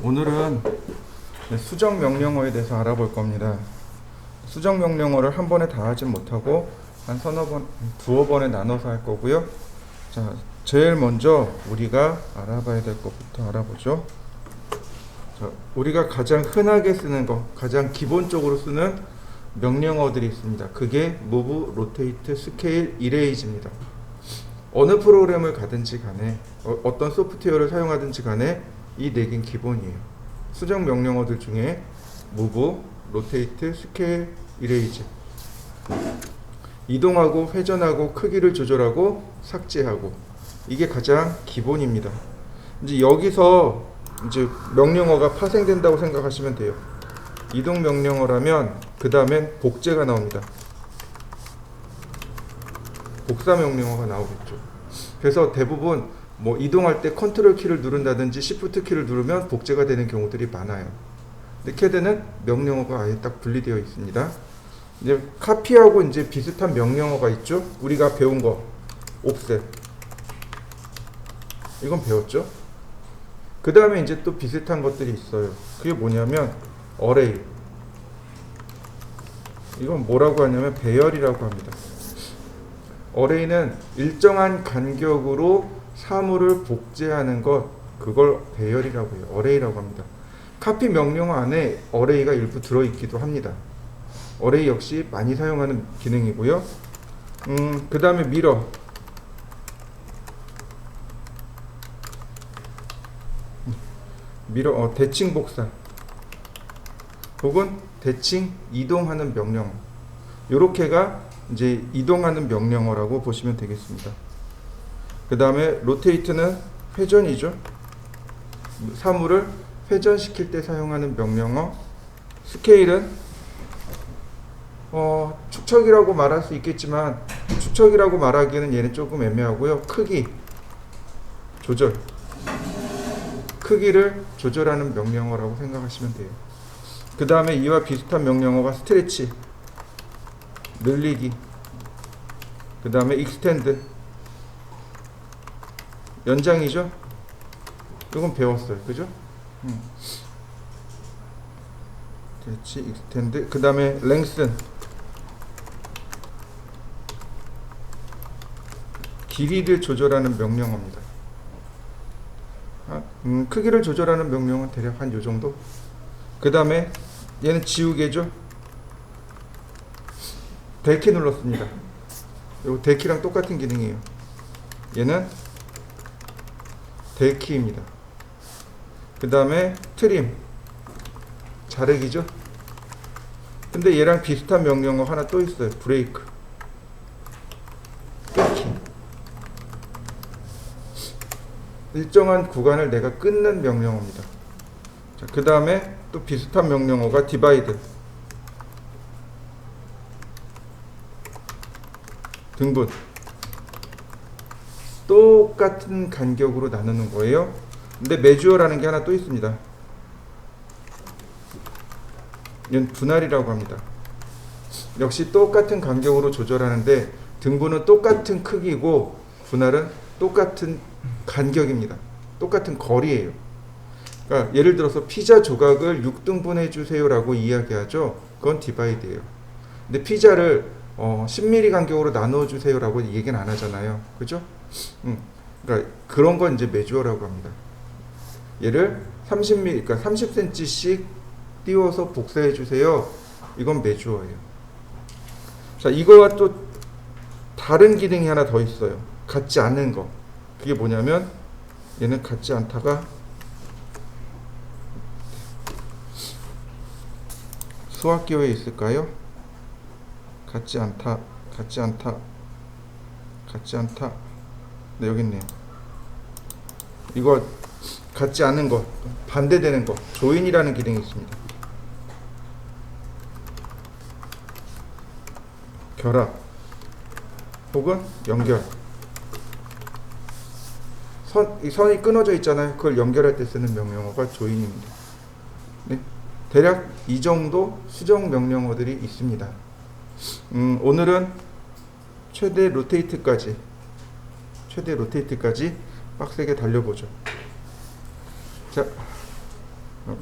오늘은 수정 명령어에 대해서 알아볼 겁니다. 수정 명령어를 한 번에 다 하진 못하고 한 두어 번에 나눠서 할 거고요. 자, 제일 먼저 우리가 알아봐야 될 것부터 알아보죠. 자, 우리가 가장 흔하게 쓰는 거, 가장 기본적으로 쓰는 명령어들이 있습니다. 그게 move, rotate, scale, erase입니다. 어느 프로그램을 가든지 간에 어떤 소프트웨어를 사용하든지 간에 이 네 개는 기본이에요. 수정 명령어들 중에 move, rotate, scale, erase, 이동하고 회전하고 크기를 조절하고 삭제하고, 이게 가장 기본입니다. 이제 여기서 이제 명령어가 파생된다고 생각하시면 돼요. 이동 명령어라면 그 다음엔 복제가 나옵니다. 복사 명령어가 나오겠죠. 그래서 대부분 뭐 이동할 때 컨트롤 키를 누른다든지 시프트 키를 누르면 복제가 되는 경우들이 많아요. 근데 캐드는 명령어가 아예 딱 분리되어 있습니다. 이제 카피하고 이제 비슷한 명령어가 있죠. 우리가 배운 거 옵셋, 이건 배웠죠. 그 다음에 이제 또 비슷한 것들이 있어요. 그게 뭐냐면 어레이, 이건 뭐라고 하냐면 배열이라고 합니다. 어레이는 일정한 간격으로 사물을 복제하는 것, 그걸 배열이라고 해요. 어레이라고 합니다. 카피 명령어 안에 어레이가 일부 들어있기도 합니다. 어레이 역시 많이 사용하는 기능이고요. 그 다음에 미러, 대칭 복사 혹은 대칭 이동하는 명령어, 요렇게가 이제 이동하는 명령어라고 보시면 되겠습니다. 그 다음에 로테이트는 회전이죠. 사물을 회전시킬 때 사용하는 명령어. 스케일은 축척이라고 말할 수 있겠지만 축척이라고 말하기에는 얘는 조금 애매하고요. 크기 조절, 크기를 조절하는 명령어라고 생각하시면 돼요. 그 다음에 이와 비슷한 명령어가 스트레치, 늘리기, 그 다음에 익스텐드, 연장이죠. 이건 배웠어요, 그죠? 스트레치, 익스텐드, 그 다음에 랭슨, 길이를 조절하는 명령어입니다. 크기를 조절하는 명령은 대략 한 요 정도. 그 다음에 얘는 지우개죠. 델키 눌렀습니다. 요 델키랑 똑같은 기능이에요. 얘는 델키입니다. 그 다음에 트림, 자르기죠. 근데 얘랑 비슷한 명령어 하나 또 있어요. 브레이크, 끊기, 일정한 구간을 내가 끊는 명령어입니다. 자, 그 다음에 또 비슷한 명령어가 디바이드, 등분, 똑같은 간격으로 나누는 거예요. 근데 메주어라는 게 하나 또 있습니다. 이건 분할이라고 합니다. 역시 똑같은 간격으로 조절하는데 등분은 똑같은 크기고 분할은 똑같은 간격입니다. 똑같은 거리예요. 그러니까 예를 들어서 피자 조각을 6등분해 주세요 라고 이야기하죠. 그건 디바이드예요. 근데 피자를 10mm 간격으로 나눠 주세요 라고 얘기는 안 하잖아요. 그죠? 그러니까 그런 건 이제 메주어라고 합니다. 얘를 30mm, 그러니까 30cm씩 띄워서 복사해 주세요. 이건 메주어예요. 자, 이거와 또 다른 기능이 하나 더 있어요. 같지 않은 거. 그게 뭐냐면 얘는 같지 않다가 수학기호에 있을까요? 같지 않다, 같지 않다, 같지 않다. 네, 여기 있네요. 이거 같지 않은 거, 반대되는 거, 조인이라는 기능이 있습니다. 결합 혹은 연결. 이 선이 끊어져 있잖아요. 그걸 연결할 때 쓰는 명령어가 조인입니다. 네? 대략 이 정도 수정 명령어들이 있습니다. 오늘은 최대 로테이트까지 빡세게 달려보죠. 자,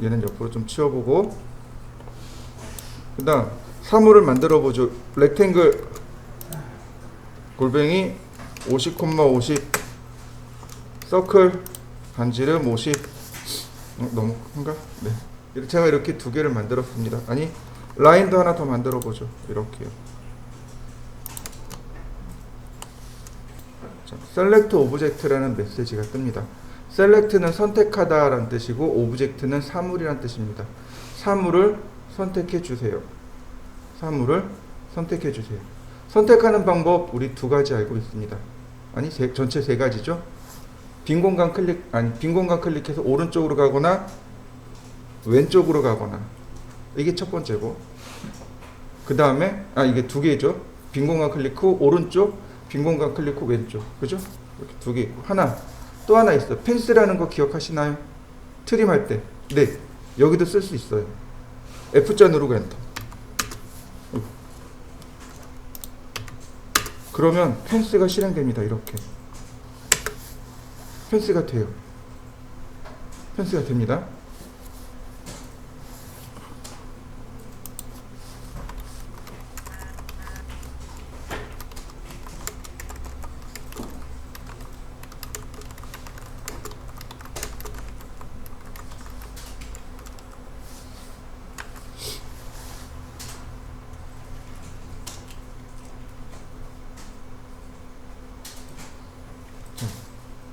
얘는 옆으로 좀 치워보고, 그 다음 사물을 만들어 보죠. 렉탱글 골뱅이 50,50, 서클 반지름 50. 너무 큰가? 네. 제가 이렇게 두 개를 만들었습니다. 아니, 라인도 하나 더 만들어 보죠. 이렇게요. 자, 셀렉트 오브젝트라는 메시지가 뜹니다. 셀렉트는 선택하다라는 뜻이고, 오브젝트는 사물이라는 뜻입니다. 사물을 선택해 주세요. 사물을 선택해 주세요. 선택하는 방법 우리 두 가지 알고 있습니다. 아니, 전체 세 가지죠. 빈 공간 클릭해서 오른쪽으로 가거나 왼쪽으로 가거나, 이게 첫 번째고, 그 다음에 이게 두 개죠. 빈 공간 클릭 후 오른쪽, 빈 공간 클릭 후 왼쪽, 그죠? 이렇게 두 개 있고, 또 하나 있어요. 펜스라는 거 기억하시나요? 트림할 때. 네, 여기도 쓸 수 있어요. F자 누르고 엔터. 그러면 펜스가 실행됩니다. 이렇게 펜스가 돼요. 펜스가 됩니다.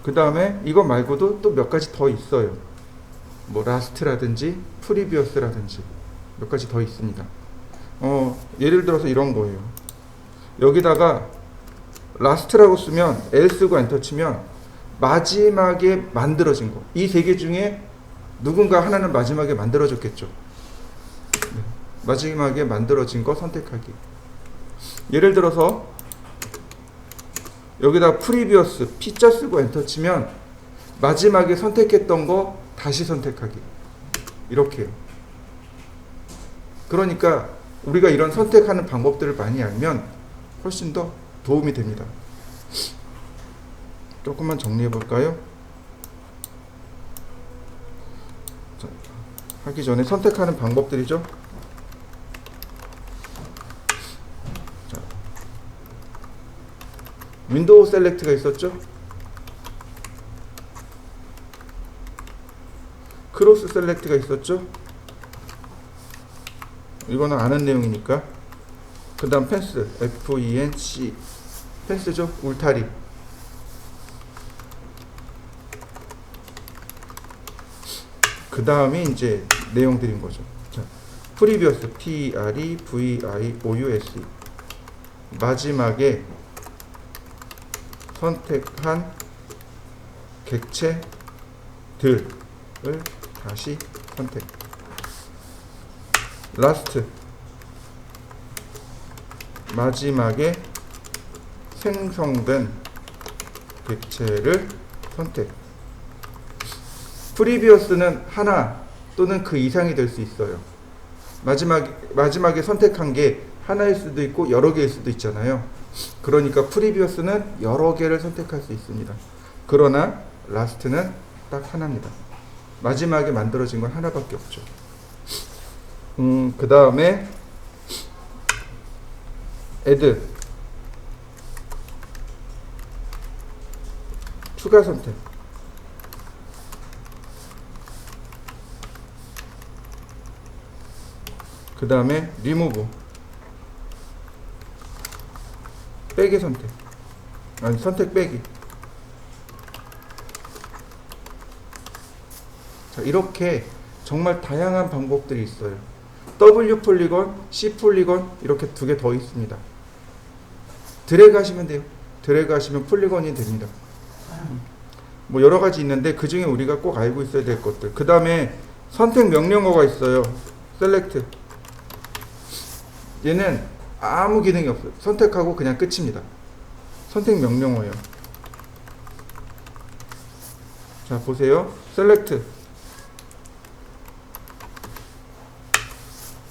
그 다음에 이거 말고도 또 몇 가지 더 있어요. 뭐 라스트라든지 프리비어스라든지 몇 가지 더 있습니다. 예를 들어서 이런 거예요. 여기다가 라스트라고 쓰면 L 쓰고 엔터 치면 마지막에 만들어진 거, 이 세 개 중에 누군가 하나는 마지막에 만들어졌겠죠. 네. 마지막에 만들어진 거 선택하기. 예를 들어서 여기다 프리비어스 P자 쓰고 엔터 치면 마지막에 선택했던 거 다시 선택하기. 이렇게요. 그러니까 우리가 이런 선택하는 방법들을 많이 알면 훨씬 더 도움이 됩니다. 조금만 정리해 볼까요? 자, 하기 전에 선택하는 방법들이죠. 자, 윈도우 셀렉트가 있었죠. 크로스 셀렉트가 있었죠. 이거는 아는 내용이니까. 그 다음 펜스, FENC, 펜스죠. 울타리. 그 다음이 이제 내용들인 거죠. 자, 프리비어스, PREVIOUS. 마지막에 선택한 객체들을 다시 선택. 라스트, 마지막에 생성된 객체를 선택. 프리비어스는 하나 또는 그 이상이 될 수 있어요. 마지막에 선택한 게 하나일 수도 있고 여러 개일 수도 있잖아요. 그러니까 프리비어스는 여러 개를 선택할 수 있습니다. 그러나 라스트는 딱 하나입니다. 마지막에 만들어진 건 하나밖에 없죠. 그 다음에 add, 추가 선택. 그 다음에 remove, 빼기 선택. 아니, 선택 빼기. 자, 이렇게 정말 다양한 방법들이 있어요. W 폴리건, C 폴리건 이렇게 두 개 더 있습니다. 드래그 하시면 돼요. 드래그 하시면 폴리건이 됩니다. 뭐 여러 가지 있는데 그 중에 우리가 꼭 알고 있어야 될 것들. 그 다음에 선택 명령어가 있어요. 셀렉트. 얘는 아무 기능이 없어요. 선택하고 그냥 끝입니다. 선택 명령어예요. 자, 보세요. 셀렉트.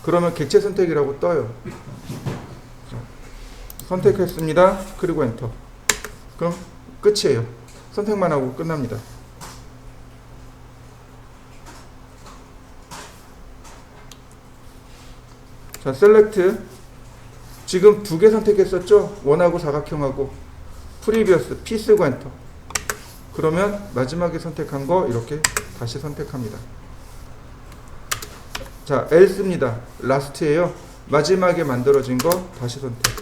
그러면 객체 선택이라고 떠요. 자, 선택했습니다. 그리고 엔터. 그럼 끝이에요. 선택만 하고 끝납니다. 자, 셀렉트. 지금 두 개 선택했었죠? 원하고 사각형하고. 프리비어스, P 쓰고 엔터. 그러면 마지막에 선택한 거 이렇게 다시 선택합니다. 자, L 씁니다. 라스트예요. 마지막에 만들어진 거 다시 선택.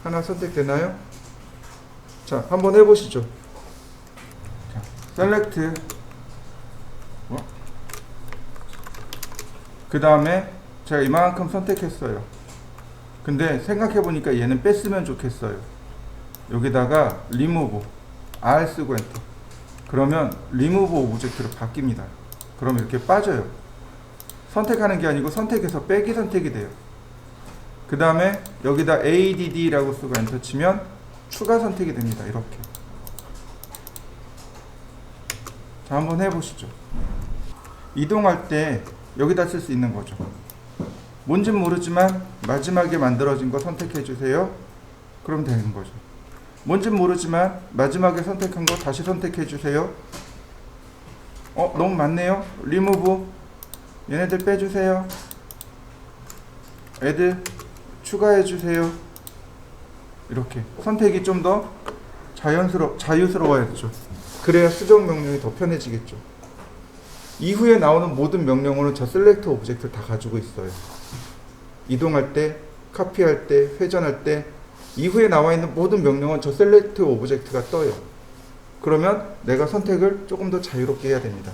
하나 선택되나요? 자, 한번 해보시죠. 자, 셀렉트. 그 다음에 제가 이만큼 선택했어요. 근데 생각해보니까 얘는 뺐으면 좋겠어요. 여기다가 리무브 R 쓰고 엔터. 그러면 리무브 오브젝트로 바뀝니다. 그럼 이렇게 빠져요. 선택하는 게 아니고 선택해서 빼기 선택이 돼요. 그 다음에 여기다 ADD라고 쓰고 엔터 치면 추가 선택이 됩니다. 이렇게. 자, 한번 해보시죠. 이동할 때 여기다 쓸 수 있는 거죠. 뭔진 모르지만 마지막에 만들어진 거 선택해 주세요. 그럼 되는 거죠. 뭔진 모르지만 마지막에 선택한 거 다시 선택해 주세요. 너무 많네요. 리무브. 얘네들 빼주세요. 애들 추가해 주세요. 이렇게 선택이 좀 더 자유스러워야죠. 그래야 수정 명령이 더 편해지겠죠. 이후에 나오는 모든 명령어는 저 셀렉트 오브젝트를 다 가지고 있어요. 이동할 때, 카피할 때, 회전할 때 이후에 나와 있는 모든 명령은 저 셀렉트 오브젝트가 떠요. 그러면 내가 선택을 조금 더 자유롭게 해야 됩니다.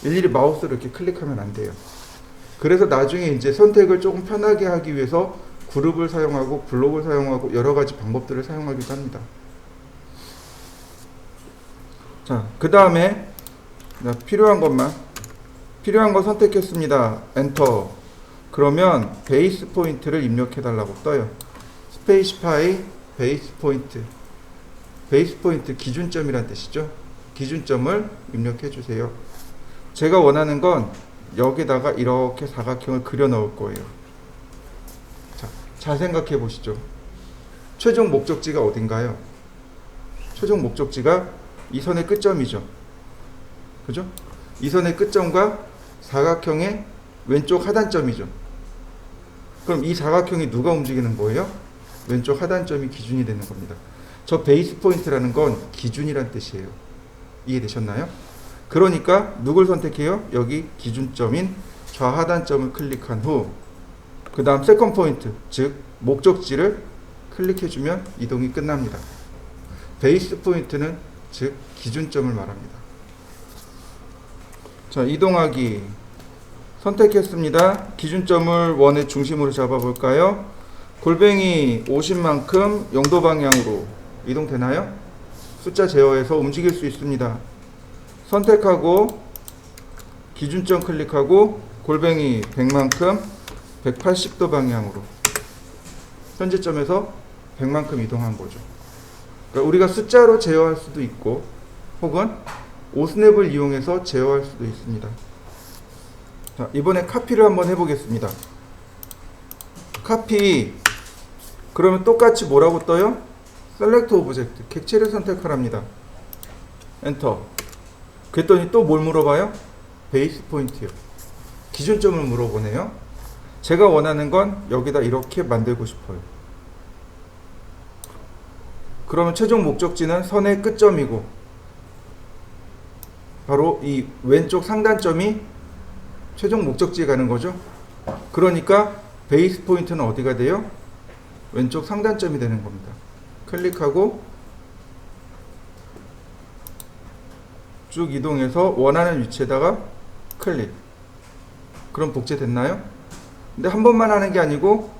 일일이 마우스를 이렇게 클릭하면 안 돼요. 그래서 나중에 이제 선택을 조금 편하게 하기 위해서 그룹을 사용하고 블록을 사용하고 여러 가지 방법들을 사용하기도 합니다. 자, 그 다음에 필요한 거 선택했습니다. 엔터. 그러면 베이스 포인트를 입력해 달라고 떠요. 스페이시파이 베이스 포인트. 베이스 포인트 기준점이란 뜻이죠. 기준점을 입력해 주세요. 제가 원하는 건 여기다가 이렇게 사각형을 그려 넣을 거예요. 자, 잘 생각해 보시죠. 최종 목적지가 어딘가요? 최종 목적지가 이 선의 끝점이죠. 그죠? 이 선의 끝점과 사각형의 왼쪽 하단점이죠. 그럼 이 사각형이 누가 움직이는 거예요? 왼쪽 하단점이 기준이 되는 겁니다. 저 베이스 포인트라는 건 기준이란 뜻이에요. 이해되셨나요? 그러니까 누굴 선택해요? 여기 기준점인 좌하단점을 클릭한 후 그 다음 세컨 포인트, 즉 목적지를 클릭해주면 이동이 끝납니다. 베이스 포인트는 즉 기준점을 말합니다. 자, 이동하기 선택했습니다. 기준점을 원의 중심으로 잡아볼까요? 골뱅이 50만큼 영도 방향으로 이동되나요? 숫자 제어해서 움직일 수 있습니다. 선택하고 기준점 클릭하고 골뱅이 100만큼 180도 방향으로 현재점에서 100만큼 이동한 거죠. 그러니까 우리가 숫자로 제어할 수도 있고 혹은 오스냅을 이용해서 제어할 수도 있습니다. 자, 이번에 카피를 한번 해보겠습니다. 카피. 그러면 똑같이 뭐라고 떠요? 셀렉트 오브젝트. 객체를 선택하랍니다. 엔터. 그랬더니 또 뭘 물어봐요? 베이스 포인트요. 기준점을 물어보네요. 제가 원하는 건 여기다 이렇게 만들고 싶어요. 그러면 최종 목적지는 선의 끝점이고 바로 이 왼쪽 상단점이 최종 목적지에 가는 거죠. 그러니까 베이스 포인트는 어디가 돼요? 왼쪽 상단점이 되는 겁니다. 클릭하고 쭉 이동해서 원하는 위치에다가 클릭. 그럼 복제됐나요? 근데 한 번만 하는 게 아니고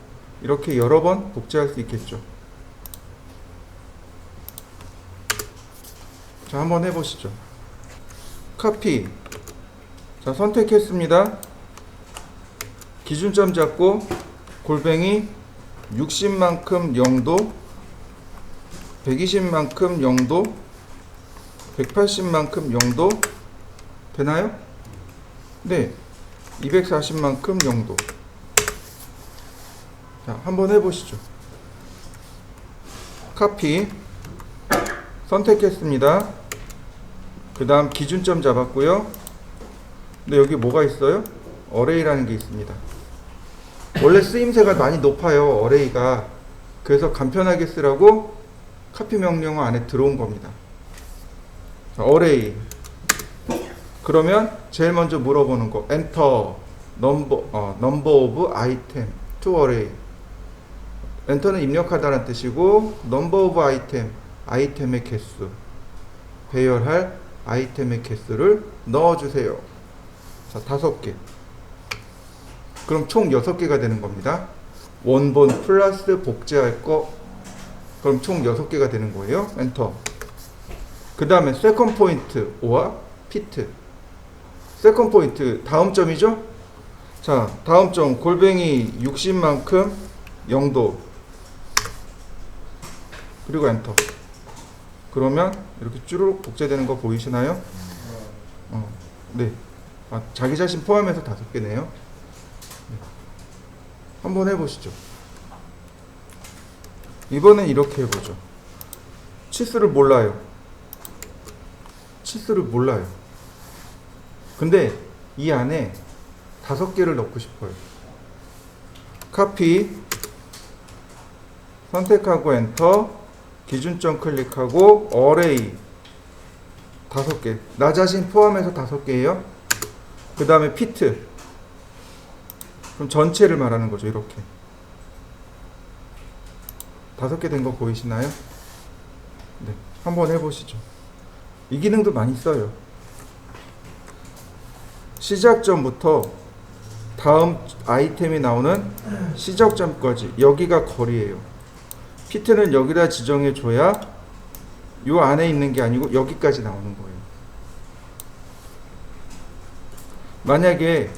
이렇게 여러 번 복제할 수 있겠죠. 자, 한번 해보시죠. 카피. 자, 선택했습니다. 기준점 잡고 골뱅이 60만큼 0도, 120만큼 0도, 180만큼 0도 되나요? 네, 240만큼 0도. 자, 한번 해보시죠. 카피. 선택했습니다. 그 다음 기준점 잡았고요. 근데 여기 뭐가 있어요? 어레이라는 게 있습니다. 원래 쓰임새가 많이 높아요, 어레이가. 그래서 간편하게 쓰라고 카피 명령어 안에 들어온 겁니다. 어레이. 그러면 제일 먼저 물어보는 거, enter number of item to array. 엔터는 입력하다는 뜻이고, number of item, 아이템의 개수, 배열할 아이템의 개수를 넣어주세요. 자, 5개. 그럼 총 6개가 되는 겁니다. 원본 플러스 복제할 거, 그럼 총 6개가 되는 거예요. 엔터. 그 다음에 세컨 포인트 or fit. 세컨 포인트 다음 점이죠. 자, 다음 점 골뱅이 60만큼 0도, 그리고 엔터. 그러면 이렇게 쭈르륵 복제되는 거 보이시나요? 네. 자기 자신 포함해서 5개네요. 네. 한번 해보시죠. 이번엔 이렇게 해보죠. 치수를 몰라요. 치수를 몰라요. 근데 이 안에 5개를 넣고 싶어요. 카피, 선택하고 엔터, 기준점 클릭하고 어레이 5개. 나 자신 포함해서 5개예요. 그 다음에 피트. 그럼 전체를 말하는 거죠. 이렇게 5개 된 거 보이시나요? 네, 한번 해보시죠. 이 기능도 많이 써요. 시작점부터 다음 아이템이 나오는 시작점까지 여기가 거리예요. 피트는 여기다 지정해 줘야 요 안에 있는 게 아니고 여기까지 나오는 거예요. 만약에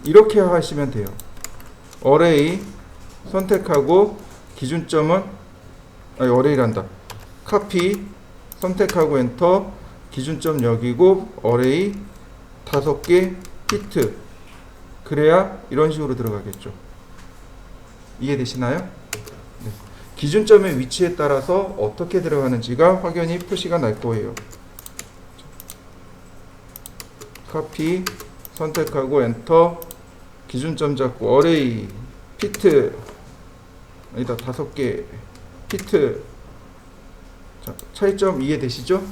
이렇게 하시면 돼요. 어레이 선택하고 기준점은 어레이란다. 카피 선택하고 엔터, 기준점 여기고 어레이 5개 피트. 그래야 이런 식으로 들어가겠죠. 이해되시나요? 네. 기준점의 위치에 따라서 어떻게 들어가는지가 확연히 표시가 날 거예요. 카피 선택하고 엔터, 기준점 잡고 어레이 피트, 여기다 5개 피트. 자, 차이점 이해되시죠?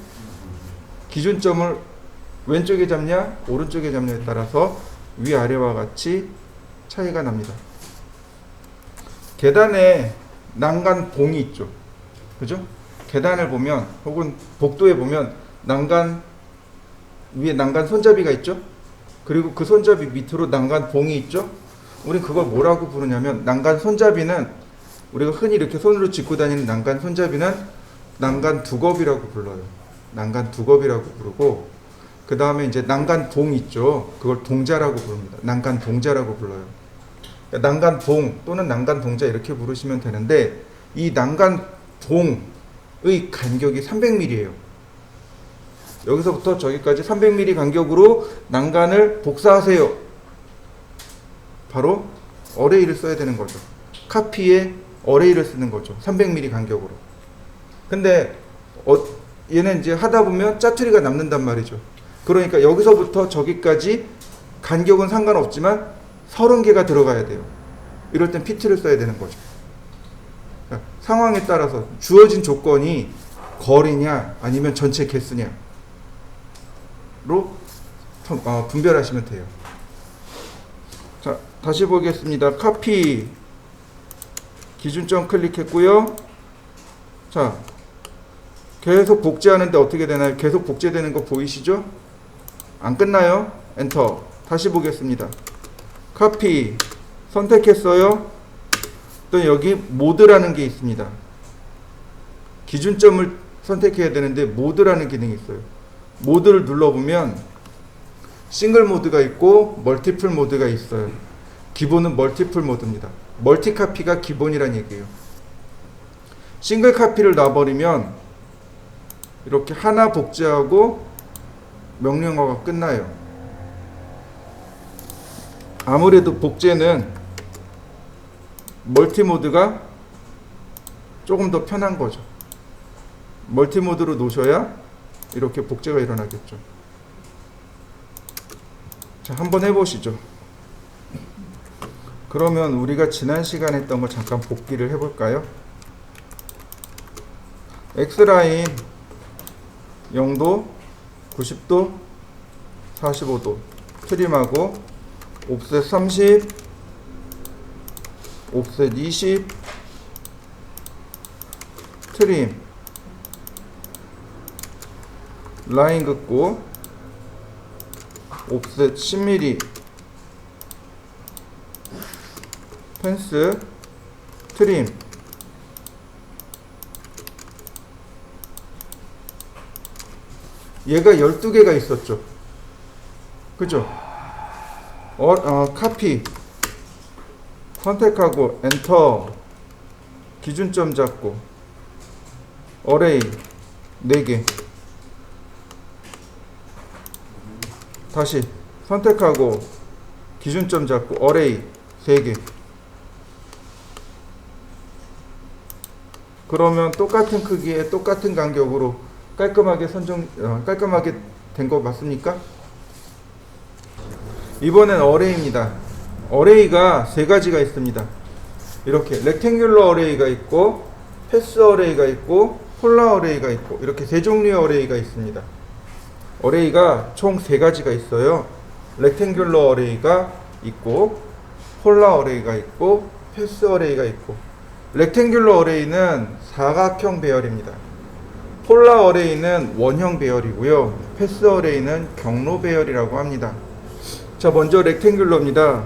기준점을 왼쪽에 잡냐 오른쪽에 잡냐에 따라서 위아래와 같이 차이가 납니다. 계단에 난간 봉이 있죠. 그죠? 계단을 보면 혹은 복도에 보면 난간 위에 난간 손잡이가 있죠. 그리고 그 손잡이 밑으로 난간 봉이 있죠. 우리 그걸 뭐라고 부르냐면, 난간 손잡이는 우리가 흔히 이렇게 손으로 짚고 다니는 난간 손잡이는 난간 두겁이라고 불러요. 난간 두겁이라고 부르고, 그 다음에 이제 난간 봉 있죠. 그걸 동자라고 부릅니다. 난간 동자라고 불러요. 난간 봉 또는 난간 동자 이렇게 부르시면 되는데, 이 난간 봉의 간격이 300mm예요. 여기서부터 저기까지 300mm 간격으로 난간을 복사하세요. 바로 어레이를 써야 되는 거죠. 카피에 어레이를 쓰는 거죠. 300mm 간격으로. 근데 얘는 이제 하다 보면 짜투리가 남는단 말이죠. 그러니까 여기서부터 저기까지 간격은 상관없지만 30개가 들어가야 돼요. 이럴 땐 피트를 써야 되는 거죠. 그러니까 상황에 따라서 주어진 조건이 거리냐 아니면 전체 개수냐로 분별하시면 돼요. 자, 다시 보겠습니다. 카피 기준점 클릭했고요. 자, 계속 복제하는데 어떻게 되나요? 계속 복제되는 거 보이시죠? 안 끝나요? 엔터. 다시 보겠습니다. 카피 선택했어요. 또 여기 모드라는 게 있습니다. 기준점을 선택해야 되는데 모드라는 기능이 있어요. 모드를 눌러보면 싱글 모드가 있고 멀티플 모드가 있어요. 기본은 멀티플 모드입니다. 멀티 카피가 기본이란 얘기예요. 싱글 카피를 놔버리면 이렇게 하나 복제하고 명령어가 끝나요. 아무래도 복제는 멀티 모드가 조금 더 편한 거죠. 멀티 모드로 놓으셔야 이렇게 복제가 일어나겠죠. 자, 한번 해보시죠. 그러면 우리가 지난 시간에 했던 거 잠깐 복기를 해볼까요? X라인 0도, 90도, 45도 트림하고 옵셋 30, 옵셋 20 트림, 라인 긋고 옵셋 10mm 펜스 트림, 얘가 12개가 있었죠. 그죠? 카피 선택하고 엔터, 기준점 잡고 어레이 4개, 다시 선택하고 기준점 잡고 어레이 3개. 그러면 똑같은 크기에 똑같은 간격으로 깔끔하게 깔끔하게 된 거 맞습니까? 이번엔 어레이입니다. 어레이가 3가지가 있습니다. 이렇게 렉탱귤러 어레이가 있고 패스 어레이가 있고 폴라 어레이가 있고 이렇게 3종류의 어레이가 있습니다. 어레이가 총 3가지가 있어요. 렉탱귤러 어레이가 있고 폴라 어레이가 있고 패스 어레이가 있고, 렉탱귤러 어레이는 사각형 배열입니다. 폴라 어레이는 원형 배열이고요. 패스 어레이는 경로 배열이라고 합니다. 자, 먼저 렉탱귤러입니다.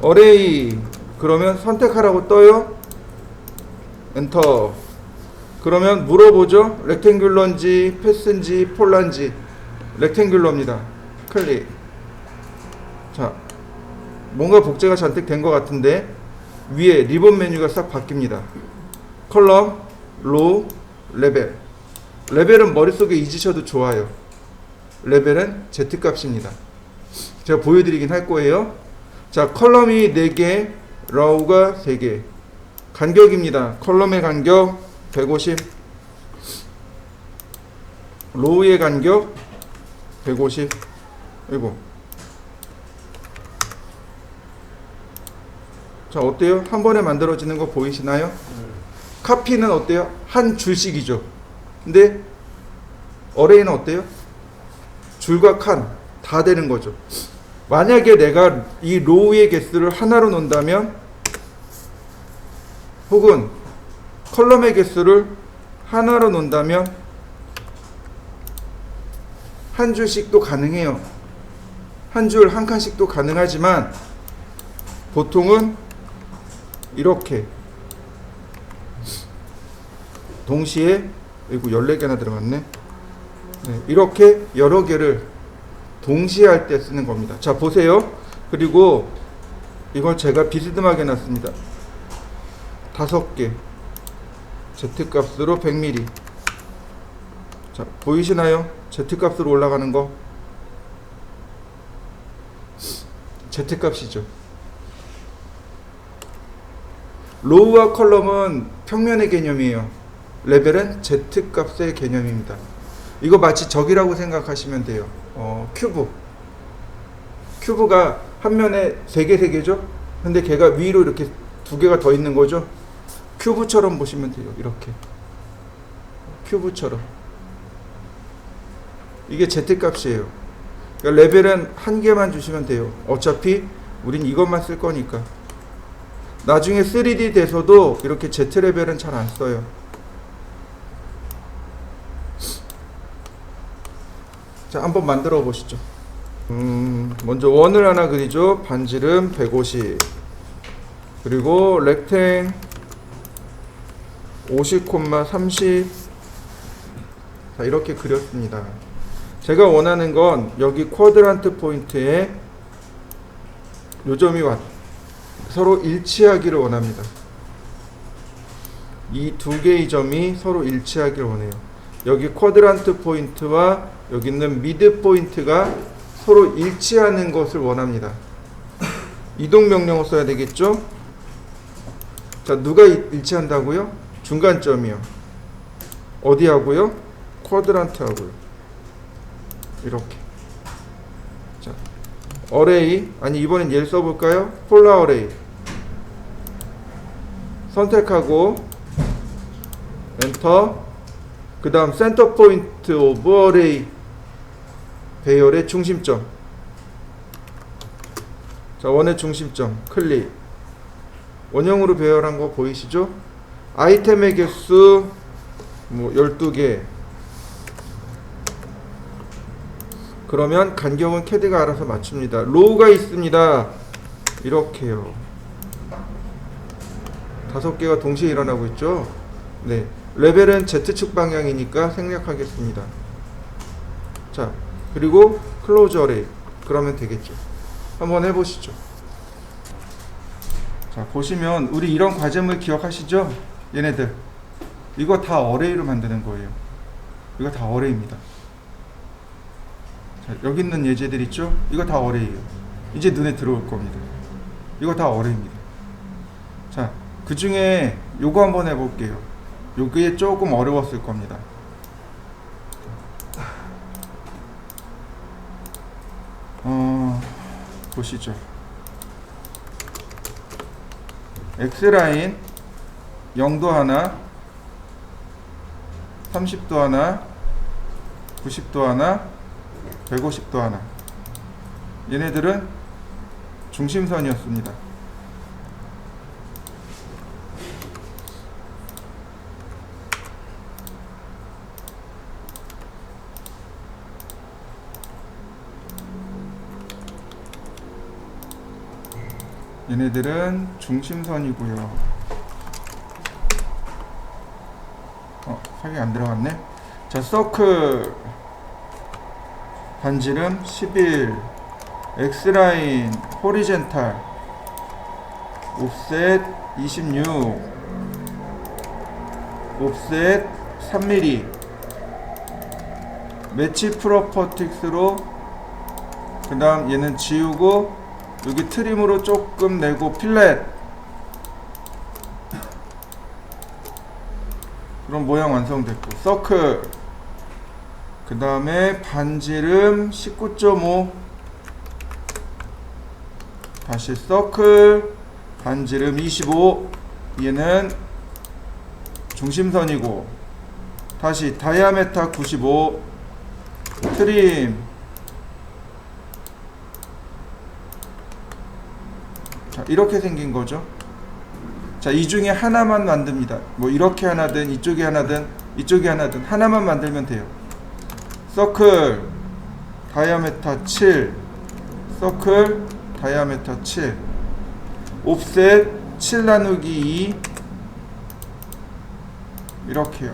어레이 그러면 선택하라고 떠요. 엔터. 그러면 물어보죠. 렉탱귤러인지 패스인지 폴라인지. 렉탱귤러입니다. 클릭. 자, 뭔가 복제가 잔뜩 된 것 같은데 위에 리본 메뉴가 싹 바뀝니다. 컬럼, 로우, 레벨. 레벨은 머릿속에 잊으셔도 좋아요. 레벨은 Z값입니다. 제가 보여드리긴 할 거예요. 자, 컬럼이 4개, 로우가 3개. 간격입니다. 컬럼의 간격 150, 로우의 간격 150. 이거. 자, 어때요? 한 번에 만들어지는 거 보이시나요? 카피는 어때요? 한 줄씩이죠. 근데 어레이는 어때요? 줄과 칸 다 되는 거죠. 만약에 내가 이 로우의 개수를 하나로 놓는다면, 혹은 컬럼의 개수를 하나로 놓는다면 한 줄씩도 가능해요. 한 줄 한 칸씩도 가능하지만 보통은 이렇게 동시에, 이거 14개나 들어갔네. 네, 이렇게 여러 개를 동시에 할 때 쓰는 겁니다. 자, 보세요. 그리고 이걸 제가 비스듬하게 놨습니다. 5개. Z값으로 100mm. 자, 보이시나요? Z값으로 올라가는 거. Z값이죠. 로우와 컬럼은 평면의 개념이에요. 레벨은 Z값의 개념입니다. 이거 마치 저기라고 생각하시면 돼요. 큐브가 한 면에 3개죠? 근데 걔가 위로 이렇게 2개가 더 있는 거죠? 큐브처럼 보시면 돼요. 이렇게. 큐브처럼. 이게 Z값이에요. 그러니까 레벨은 한 개만 주시면 돼요. 어차피 우린 이것만 쓸 거니까. 나중에 3D 돼서도 이렇게 Z레벨은 잘 안 써요. 자, 한번 만들어 보시죠. 먼저 원을 하나 그리죠. 반지름 150. 그리고 렉탱 50,30. 자, 이렇게 그렸습니다. 제가 원하는 건 여기 쿼드란트 포인트에 요점이 서로 일치하기를 원합니다. 이 2개의 점이 서로 일치하기를 원해요. 여기 쿼드란트 포인트와 여기 있는 미드 포인트가 서로 일치하는 것을 원합니다. 이동 명령어 써야 되겠죠? 자, 누가 일치한다고요? 중간점이요. 어디하고요? 쿼드란트하고요. 이렇게. 자, 어레이, 아니 이번엔 얘를 써볼까요? 폴라 어레이 선택하고 엔터. 그 다음 센터 포인트 오브 어레이 배열의 중심점. 자, 원의 중심점 클릭. 원형으로 배열한 거 보이시죠? 아이템의 개수 뭐 12개. 그러면 간격은 캐드가 알아서 맞춥니다. 로우가 있습니다. 이렇게요. 5개가 동시에 일어나고 있죠. 네, 레벨은 Z축 방향이니까 생략하겠습니다. 자, 그리고 클로즈 어레이. 그러면 되겠죠. 한번 해보시죠. 자, 보시면 우리 이런 과제물 기억하시죠? 얘네들 이거 다 어레이로 만드는 거예요. 이거 다 어레이입니다. 자, 여기 있는 예제들 있죠? 이거 다 어레이예요. 이제 눈에 들어올 겁니다. 이거 다 어레이입니다. 자, 그 중에 요거 한번 해볼게요. 요게 조금 어려웠을 겁니다. 보시죠. X라인 0도 하나, 30도 하나, 90도 하나, 150도 하나. 얘네들은 중심선이었습니다. 얘네들은 중심선이고요. 색이 안 들어갔네. 자, 서클 반지름 11, X라인 호리젠탈 옵셋 26, 옵셋 3mm. 매치 프로퍼틱스로 그 다음 얘는 지우고 여기 트림으로 조금 내고 필렛. 그럼 모양 완성됐고, 서클 그 다음에 반지름 19.5, 다시 서클 반지름 25. 얘는 중심선이고, 다시 다이아메타 95, 트림. 자, 이렇게 생긴 거죠. 자, 이 중에 하나만 만듭니다. 뭐 이렇게 하나든 이쪽에 하나든 이쪽에 하나든 하나만 만들면 돼요. 서클 다이아메타 7, 서클 다이아메타 7, 옵셋 7 나누기 2. 이렇게요.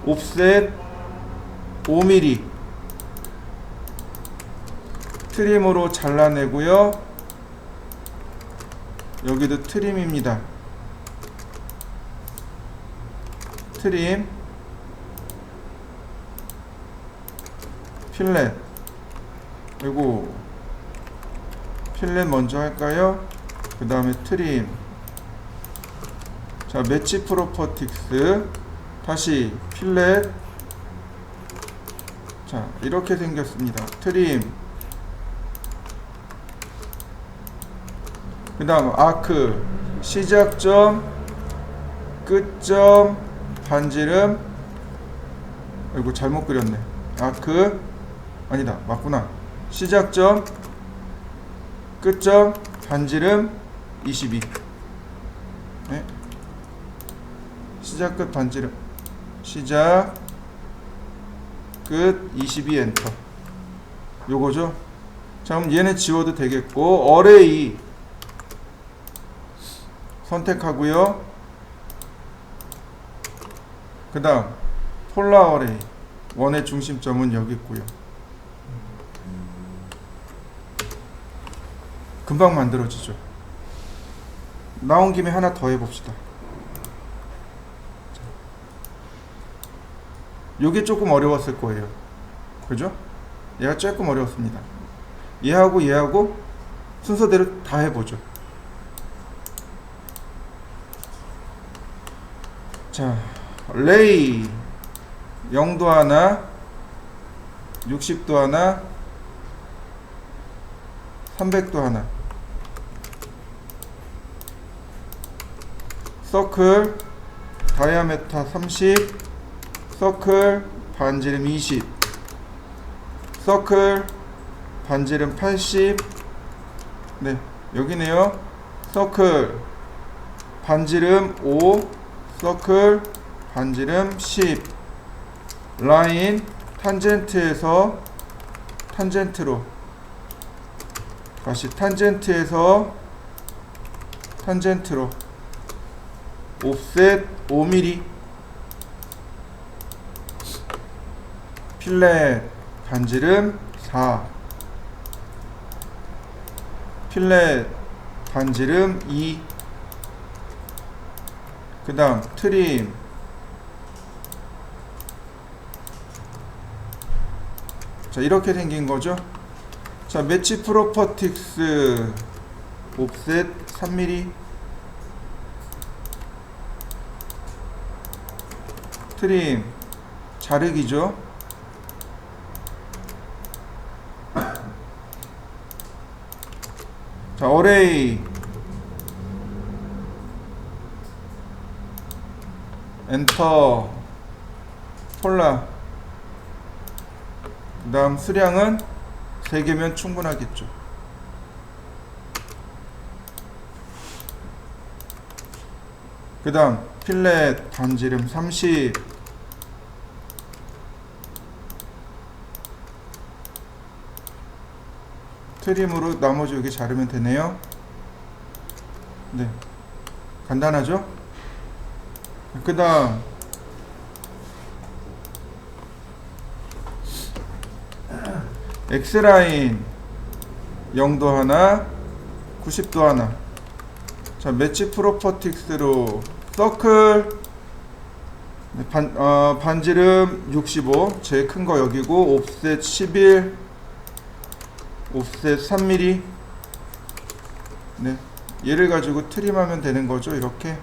옵셋 5mm. 트림으로 잘라내고요. 여기도 트림입니다. 트림, 필렛. 그리고 필렛 먼저 할까요? 그 다음에 트림. 자, 매치 프로퍼틱스, 다시 필렛. 자, 이렇게 생겼습니다. 트림. 그 다음 아크, 시작점, 끝점, 반지름. 아이고 잘못 그렸네. 아크, 아니다, 맞구나. 시작점, 끝점, 반지름 22. 네? 시작, 끝, 반지름. 시작, 끝, 22 엔터. 요거죠. 자, 그럼 얘는 지워도 되겠고, 어레이 선택하고요. 그 다음 폴라 어레이, 원의 중심점은 여기 있고요. 금방 만들어지죠. 나온 김에 하나 더 해봅시다. 요게 조금 어려웠을 거예요. 그죠? 얘가 조금 어려웠습니다. 얘하고 얘하고 순서대로 다 해보죠. 자, 레이 0도 하나, 60도 하나, 300도 하나. 서클 다이아메타 30, 서클 반지름 20, 서클 반지름 80. 네, 여기네요. 서클 반지름 5, 서클 반지름 10. 라인 탄젠트에서 탄젠트로, 다시 탄젠트에서 탄젠트로, 옵셋 5mm. 필렛 반지름 4, 필렛 반지름 2. 그 다음 트림, 자 이렇게 생긴 거죠. 자 매치 프로퍼틱스 옵셋 3mm, 트림 자르기죠. 자 어레이 엔터 폴라. 그 다음 수량은 3개면 충분하겠죠. 그 다음 필렛 반지름 30, 트림으로 나머지 여기 자르면 되네요. 네, 간단하죠? 그 다음 X라인 0도 하나, 90도 하나. 자 매치 프로퍼틱스로 서클 반지름 65, 제일 큰 거 여기고, 옵셋 11, 옵셋 3mm. 네, 얘를 가지고 트림하면 되는 거죠. 이렇게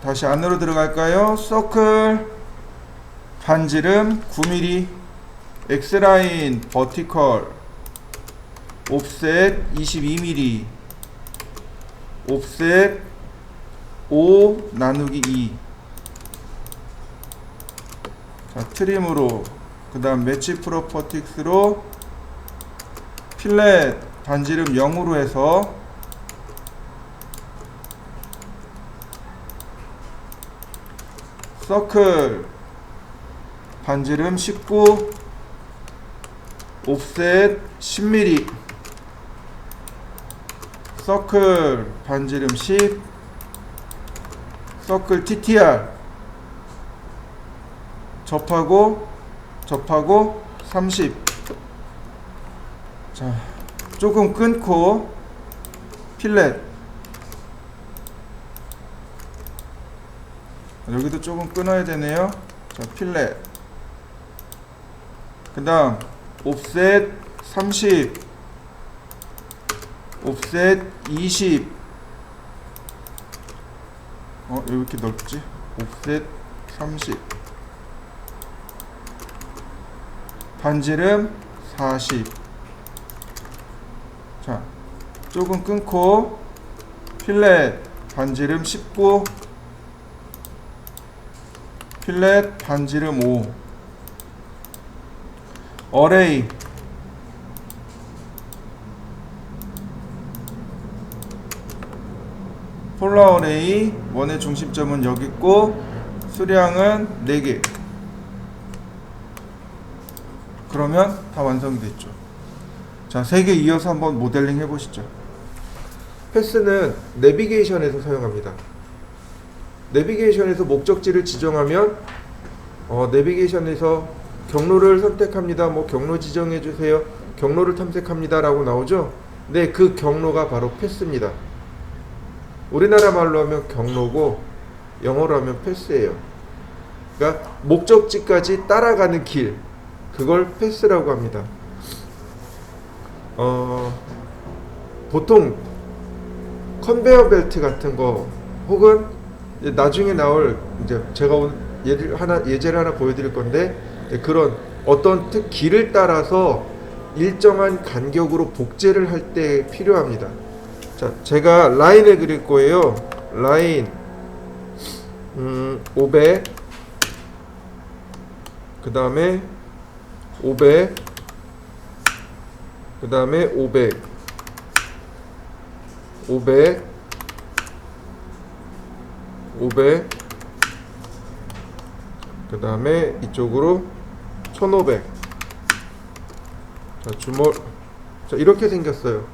다시 안으로 들어갈까요? 서클 반지름 9mm, X라인 버티컬 옵셋 22mm, 옵셋 5 나누기 2. 자 트림으로, 그 다음 매치 프로퍼틱스로 필렛 반지름 0으로 해서 서클 반지름 19, 옵셋 10mm, 서클 반지름 10, 서클 TTR 접하고 30. 자 조금 끊고 필렛, 여기도 조금 끊어야 되네요. 자 필렛, 그 다음 옵셋 30, 옵셋 20. 왜 이렇게 넓지? 옵셋 30, 반지름 40. 자 조금 끊고 필렛 반지름 19, 필렛 반지름 5. 어레이 폴라 어레이, 원의 중심점은 여기 있고 수량은 4개. 그러면 다 완성이 됐죠. 자 3개 이어서 한번 모델링 해보시죠. 패스는 내비게이션에서 사용합니다. 내비게이션에서 목적지를 지정하면 내비게이션에서 경로를 선택합니다. 뭐 경로 지정해 주세요. 경로를 탐색합니다 라고 나오죠. 네, 그 경로가 바로 패스입니다. 우리나라 말로 하면 경로고 영어로 하면 패스예요. 그러니까 목적지까지 따라가는 길, 그걸 패스라고 합니다. 보통 컨베어 벨트 같은 거, 혹은 나중에 나올, 이제 제가 오늘 예제를 하나 보여드릴 건데, 그런 어떤 길을 따라서 일정한 간격으로 복제를 할 때 필요합니다. 자, 제가 라인을 그릴 거예요. 라인 500, 그 다음에 500, 그 다음에 500, 500, 500, 그 다음에 이쪽으로 1500. 자, 자, 이렇게 생겼어요.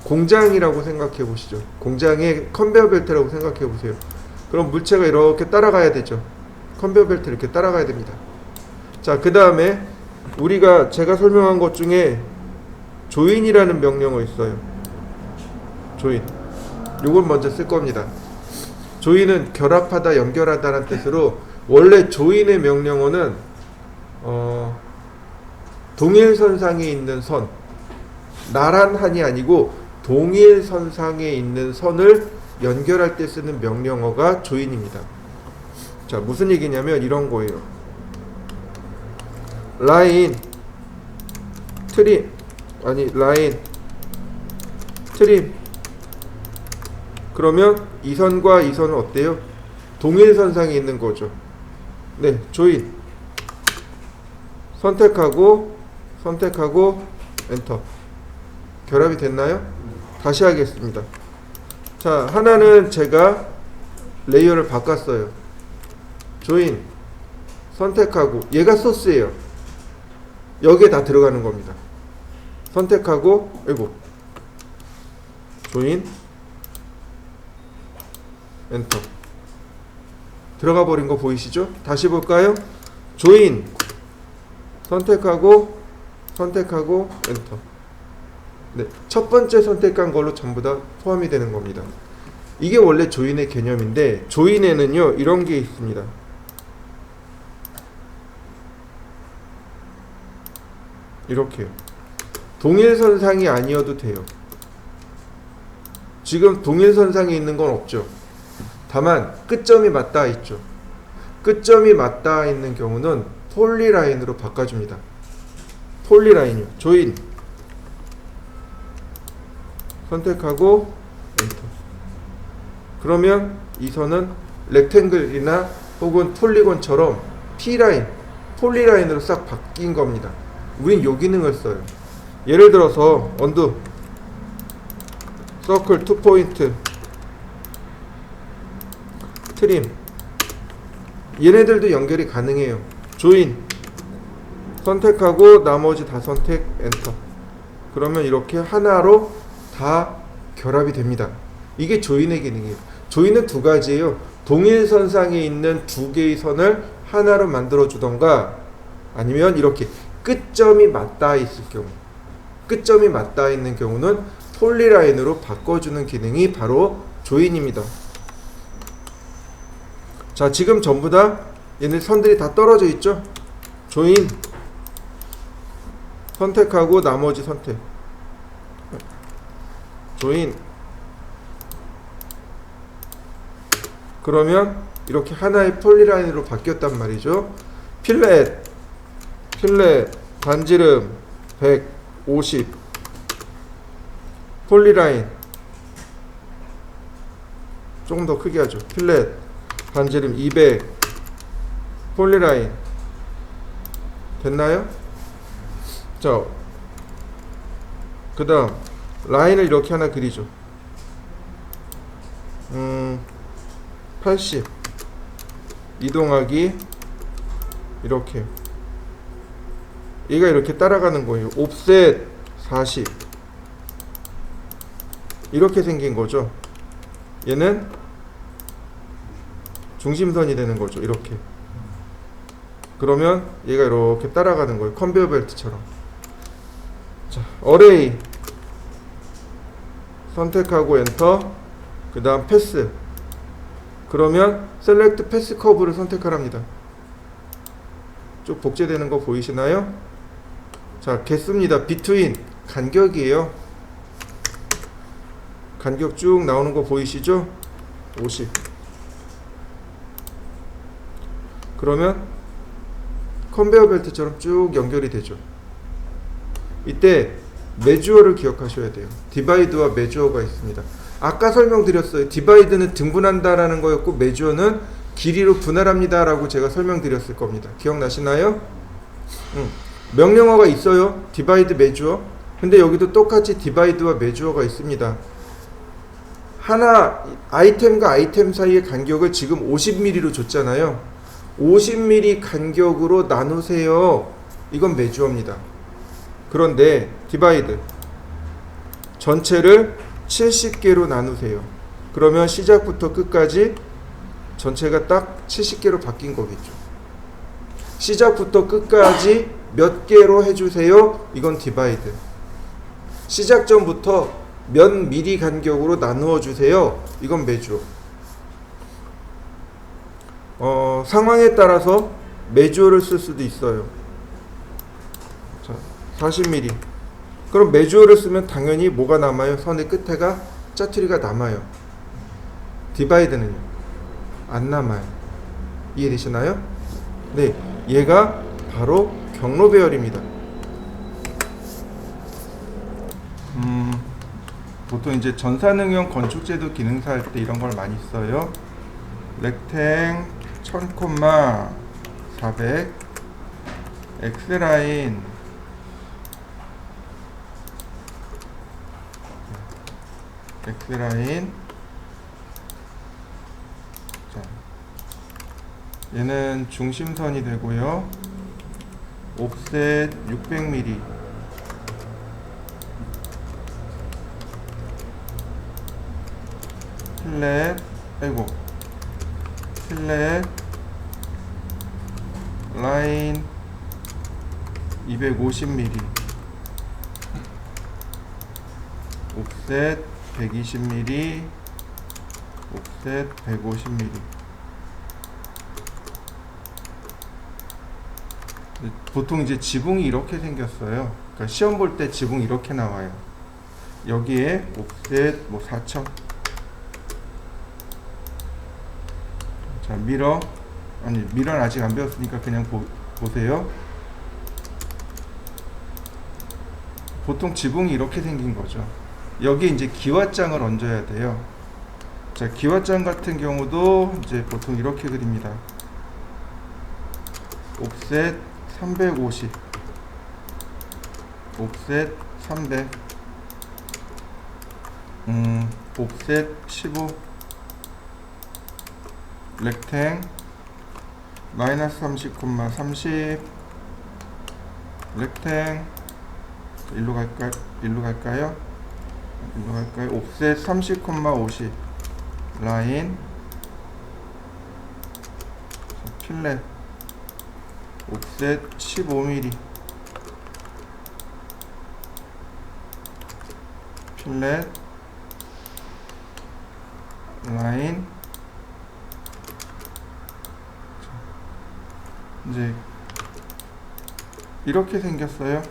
공장이라고 생각해 보시죠. 공장의 컨베어 벨트라고 생각해 보세요. 그럼 물체가 이렇게 따라가야 되죠. 컨베어 벨트 이렇게 따라가야 됩니다. 자, 그 다음에 제가 설명한 것 중에 조인이라는 명령어 있어요. 조인. 요걸 먼저 쓸 겁니다. 조인은 결합하다, 연결하다라는 뜻으로, 원래 조인의 명령어는 동일선상에 있는 선, 나란한이 아니고 동일선상에 있는 선을 연결할 때 쓰는 명령어가 조인입니다. 자, 무슨 얘기냐면 이런 거예요. 라인 트림, 라인 트림. 그러면 이 선과 이 선은 어때요? 동일선상에 있는 거죠. 네, 조인. 선택하고 엔터. 결합이 됐나요? 다시 하겠습니다. 자, 하나는 제가 레이어를 바꿨어요. 조인, 선택하고, 얘가 소스예요. 여기에 다 들어가는 겁니다. 선택하고, 조인, 엔터. 들어가 버린 거 보이시죠? 다시 볼까요? 조인, 선택하고 엔터. 네, 첫 번째 선택한 걸로 전부 다 포함이 되는 겁니다. 이게 원래 조인의 개념인데, 조인에는요 이런 게 있습니다. 이렇게요. 동일선상이 아니어도 돼요. 지금 동일선상에 있는 건 없죠. 다만 끝점이 맞닿아 있죠. 끝점이 맞닿아 있는 경우는 폴리라인으로 바꿔줍니다. 폴리라인이요. 조인, 선택하고 엔터. 그러면 이 선은 렉탱글이나 혹은 폴리곤처럼 P라인, 폴리라인으로 싹 바뀐 겁니다. 우린 요 기능을 써요. 예를 들어서 언두, 서클 2포인트, 트림, 얘네들도 연결이 가능해요. 조인, 선택하고 나머지 다 선택, 엔터. 그러면 이렇게 하나로 다 결합이 됩니다. 이게 조인의 기능이에요. 조인은 두 가지예요. 동일선상에 있는 두 개의 선을 하나로 만들어 주던가, 아니면 이렇게 끝점이 맞닿아 있을 경우, 끝점이 맞닿아 있는 경우는 폴리라인으로 바꿔주는 기능이 바로 조인입니다. 자, 지금 전부 다 얘네 선들이 다 떨어져 있죠? 조인, 선택하고 나머지 선택, 조인. 그러면 이렇게 하나의 폴리라인으로 바뀌었단 말이죠. 필렛 반지름 150, 폴리라인 조금 더 크게 하죠. 필렛 반지름 200, 폴리라인. 됐나요? 자, 그 다음 라인을 이렇게 하나 그리죠. 80 이동하기, 이렇게 얘가 이렇게 따라가는 거예요. 옵셋 40 이렇게 생긴 거죠. 얘는 중심선이 되는 거죠. 이렇게. 그러면 얘가 이렇게 따라가는 거예요. 컨베어 벨트처럼. 자, 어레이, 선택하고 엔터, 그 다음 패스. 그러면 셀렉트 패스 커브를 선택하랍니다. 쭉 복제되는 거 보이시나요? 자, 개수입니다. 비트윈, 간격이에요. 간격 쭉 나오는 거 보이시죠? 50. 그러면 컨베어 벨트처럼 쭉 연결이 되죠. 이때 메주어를 기억하셔야 돼요. 디바이드와 메주어가 있습니다. 아까 설명드렸어요. 디바이드는 등분한다라는 거였고 메주어는 길이로 분할합니다 라고 제가 설명드렸을 겁니다. 기억나시나요? 명령어가 있어요. 디바이드, 메주어. 근데 여기도 똑같이 디바이드와 메주어가 있습니다. 하나 아이템과 아이템 사이의 간격을 지금 50mm로 줬잖아요. 50mm 간격으로 나누세요. 이건 메주어입니다. 그런데 디바이드 전체를 70개로 나누세요. 그러면 시작부터 끝까지 전체가 딱 70개로 바뀐 거겠죠. 시작부터 끝까지 몇 개로 해주세요. 이건 디바이드. 시작 전부터 몇 미리 간격으로 나누어 주세요. 이건 메주어. 상황에 따라서 메주어를 쓸 수도 있어요. 자, 40mm. 그럼 메주어를 쓰면 당연히 뭐가 남아요? 선의 끝에가 짜투리가 남아요. 디바이드는요? 안 남아요. 이해되시나요? 네, 얘가 바로 경로 배열입니다. 보통 이제 전산응용 건축제도 기능사 할 때 이런 걸 많이 써요. 렉탱 1000,400 X라인 자, 얘는 중심선이 되고요. 옵셋 600mm 필렛 라인 250mm 옵셋 120mm 옵셋 150mm. 보통 이제 지붕이 이렇게 생겼어요. 그러니까 시험 볼 때 지붕 이렇게 나와요. 여기에 옵셋 뭐 4000. 자, 미러는 아직 안 배웠으니까 그냥 보세요. 보통 지붕이 이렇게 생긴 거죠. 여기 이제 기와장을 얹어야 돼요. 자, 기와장 같은 경우도 이제 보통 이렇게 그립니다. 옵셋 350, 옵셋 300, 옵셋 15, 렉탱 마이너스 30,30 렉탱 일로 갈까요? 옵셋 30,50 라인 필렛 옵셋 15mm 필렛 라인 이제 이렇게 생겼어요.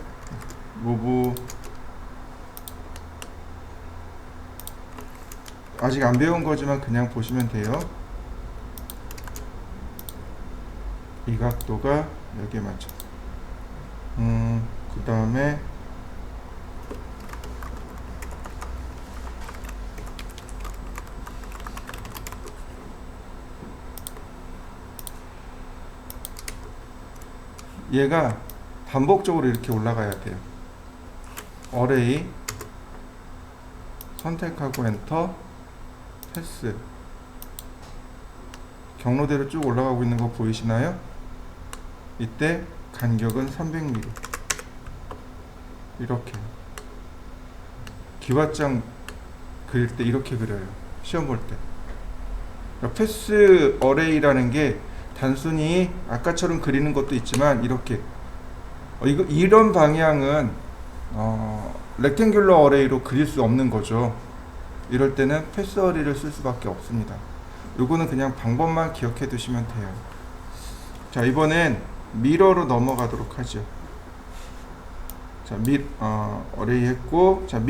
무브 아직 안 배운 거지만 그냥 보시면 돼요. 이 각도가 여기에 맞춰. 그 다음에 얘가 반복적으로 이렇게 올라가야 돼요. 어레이 선택하고 엔터 패스 경로대로 쭉 올라가고 있는 거 보이시나요? 이때 간격은 300mm 이렇게 기와장 그릴 때 이렇게 그려요. 시험 볼 때. 그러니까 패스 어레이라는 게 단순히 아까처럼 그리는 것도 있지만 이렇게 이런 방향은 렉탱귤러 어레이로 그릴 수 없는 거죠. 이럴 때는 패스 어레이를 쓸 수밖에 없습니다. 요거는 그냥 방법만 기억해 두시면 돼요. 자, 이번엔 미러로 넘어가도록 하죠. 자, 어레이 했고, 자,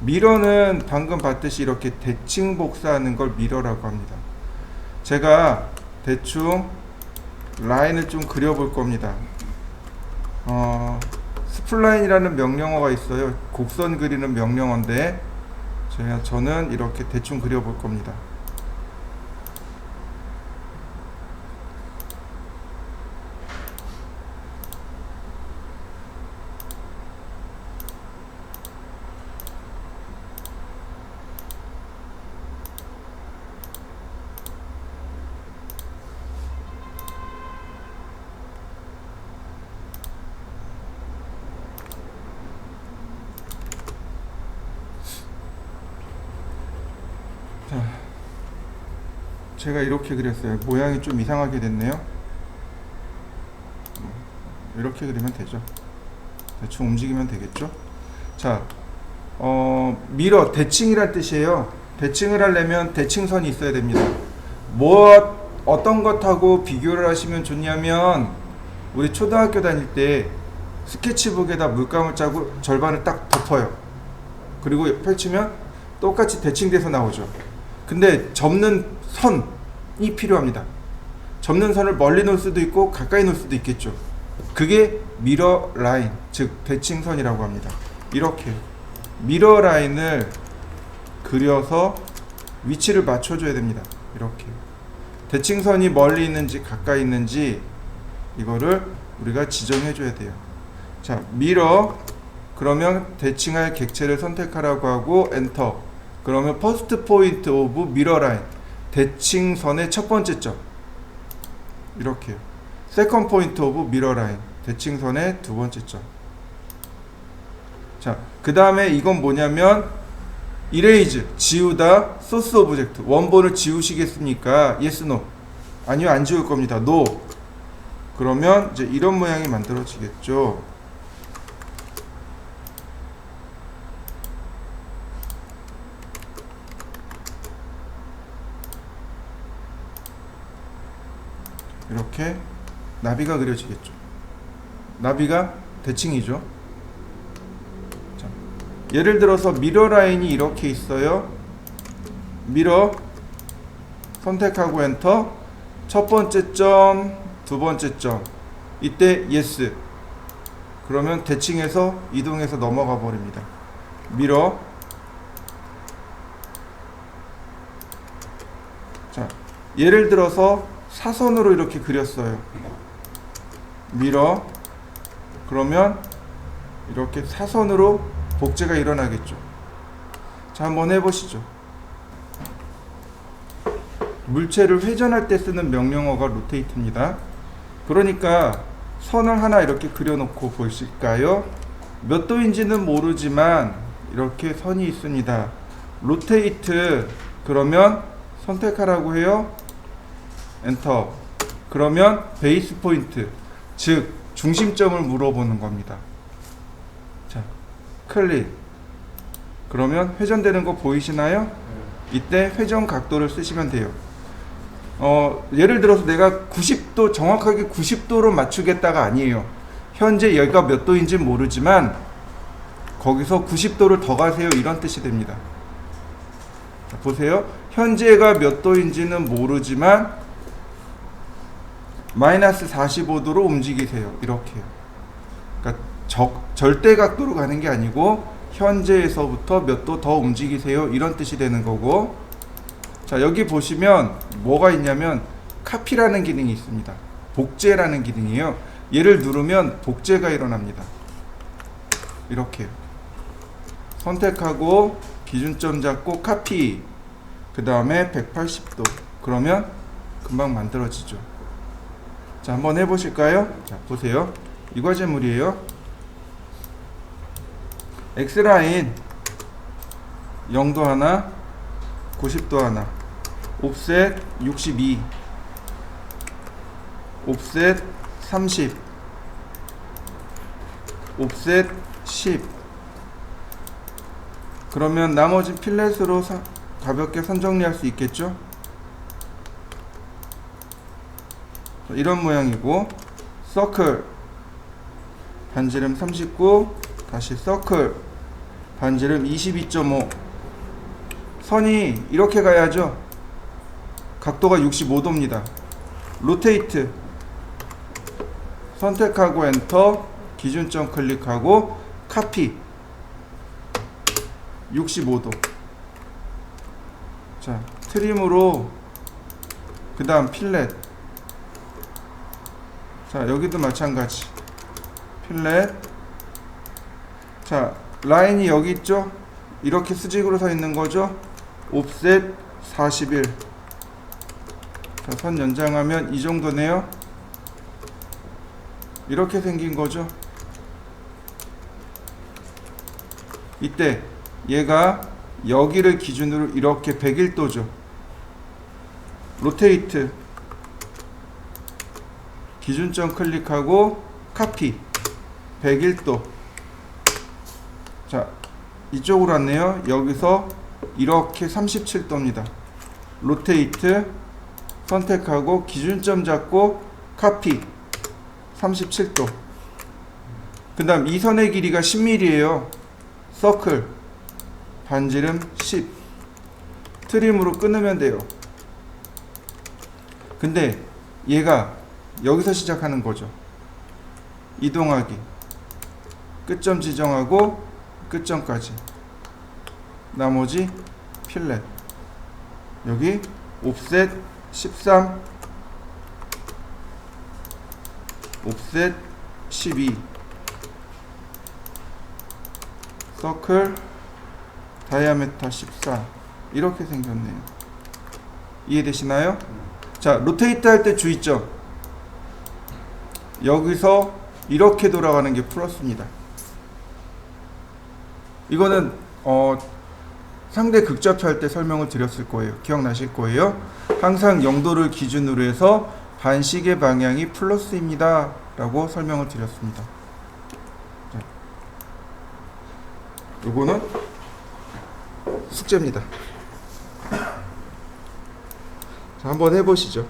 미러는 방금 봤듯이 이렇게 대칭 복사하는 걸 미러라고 합니다. 제가 대충 라인을 좀 그려볼 겁니다. 스플라인이라는 명령어가 있어요. 곡선 그리는 명령어인데 저는 이렇게 대충 그려볼 겁니다. 자, 제가 이렇게 그렸어요. 모양이 좀 이상하게 됐네요. 이렇게 그리면 되죠. 대충 움직이면 되겠죠. 자, 미러, 대칭이란 뜻이에요. 대칭을 하려면 대칭선이 있어야 됩니다. 어떤 것하고 비교를 하시면 좋냐면, 우리 초등학교 다닐 때 스케치북에다 물감을 짜고 절반을 딱 덮어요. 그리고 펼치면 똑같이 대칭돼서 나오죠. 근데 접는 선이 필요합니다. 접는 선을 멀리 놓을 수도 있고 가까이 놓을 수도 있겠죠. 그게 미러 라인, 즉 대칭선이라고 합니다. 이렇게 미러 라인을 그려서 위치를 맞춰줘야 됩니다. 이렇게 대칭선이 멀리 있는지 가까이 있는지 이거를 우리가 지정해줘야 돼요. 자, 미러, 그러면 대칭할 객체를 선택하라고 하고 엔터. 그러면 퍼스트 포인트 오브 미러 라인, 대칭선의 첫 번째 점. 이렇게요. 세컨드 포인트 오브 미러 라인, 대칭선의 두 번째 점. 자, 그 다음에 이건 뭐냐면 이레이즈, 지우다, 소스 오브젝트. 원본을 지우시겠습니까? yes, no. 아니요, 안 지울 겁니다. no. 그러면 이제 이런 모양이 만들어지겠죠. 이렇게 나비가 그려지겠죠. 나비가 대칭이죠. 자, 예를 들어서 미러 라인이 이렇게 있어요. 미러 선택하고 엔터. 첫 번째 점, 두 번째 점. 이때 yes. 그러면 대칭해서 이동해서 넘어가 버립니다. 미러. 자, 예를 들어서 사선으로 이렇게 그렸어요. 미러. 그러면 이렇게 사선으로 복제가 일어나겠죠. 자, 한번 해보시죠. 물체를 회전할 때 쓰는 명령어가 로테이트입니다. 그러니까 선을 하나 이렇게 그려놓고 보실까요? 몇 도인지는 모르지만 이렇게 선이 있습니다. 로테이트. 그러면 선택하라고 해요. 엔터. 그러면 베이스 포인트, 즉 중심점을 물어보는 겁니다. 자, 클릭. 그러면 회전되는 거 보이시나요? 이때 회전 각도를 쓰시면 돼요. 예를 들어서 내가 90도, 정확하게 90도로 맞추겠다가 아니에요. 현재 여기가 몇 도인지 모르지만 거기서 90도를 더 가세요, 이런 뜻이 됩니다. 자, 보세요. 현재가 몇 도인지는 모르지만 마이너스 45도로 움직이세요. 이렇게요. 그러니까 절대 각도로 가는 게 아니고 현재에서부터 몇 도 더 움직이세요, 이런 뜻이 되는 거고. 자, 여기 보시면 뭐가 있냐면 카피라는 기능이 있습니다. 복제라는 기능이에요. 얘를 누르면 복제가 일어납니다. 이렇게 선택하고 기준점 잡고 카피. 그 다음에 180도. 그러면 금방 만들어지죠. 자, 한번 해보실까요? 자, 보세요. 이 과제물이에요. X라인 0도 하나, 90도 하나, 옵셋 62, 옵셋 30, 옵셋 10. 그러면 나머지 필렛으로 가볍게 선 정리할 수 있겠죠? 이런 모양이고, 서클 반지름 39, 다시 서클 반지름 22.5. 선이 이렇게 가야죠. 각도가 65도입니다. 로테이트 선택하고 엔터, 기준점 클릭하고 카피 65도. 자, 트림으로 그 다음 필렛. 자, 여기도 마찬가지 필렛. 자, 라인이 여기 있죠? 이렇게 수직으로 서 있는 거죠? 옵셋 41. 자, 선 연장하면 이 정도네요. 이렇게 생긴 거죠. 이때 얘가 여기를 기준으로 이렇게 101도죠. 로테이트, 기준점 클릭하고 카피 101도. 자, 이쪽으로 왔네요. 여기서 이렇게 37도입니다. 로테이트 선택하고 기준점 잡고 카피 37도. 그 다음 이 선의 길이가 10mm예요. 서클 반지름 10. 트림으로 끊으면 돼요. 근데 얘가 여기서 시작하는 거죠. 이동하기, 끝점 지정하고 끝점까지. 나머지 필렛. 여기 옵셋 13, 옵셋 12, 서클 다이아메터 14. 이렇게 생겼네요. 이해되시나요? 자, 로테이트 할 때 주의점. 여기서 이렇게 돌아가는 게 플러스입니다. 이거는 상대 극좌표할 때 설명을 드렸을 거예요. 기억나실 거예요. 항상 0도를 기준으로 해서 반시계 방향이 플러스입니다 라고 설명을 드렸습니다. 자, 요거는 숙제입니다. 자, 한번 해보시죠.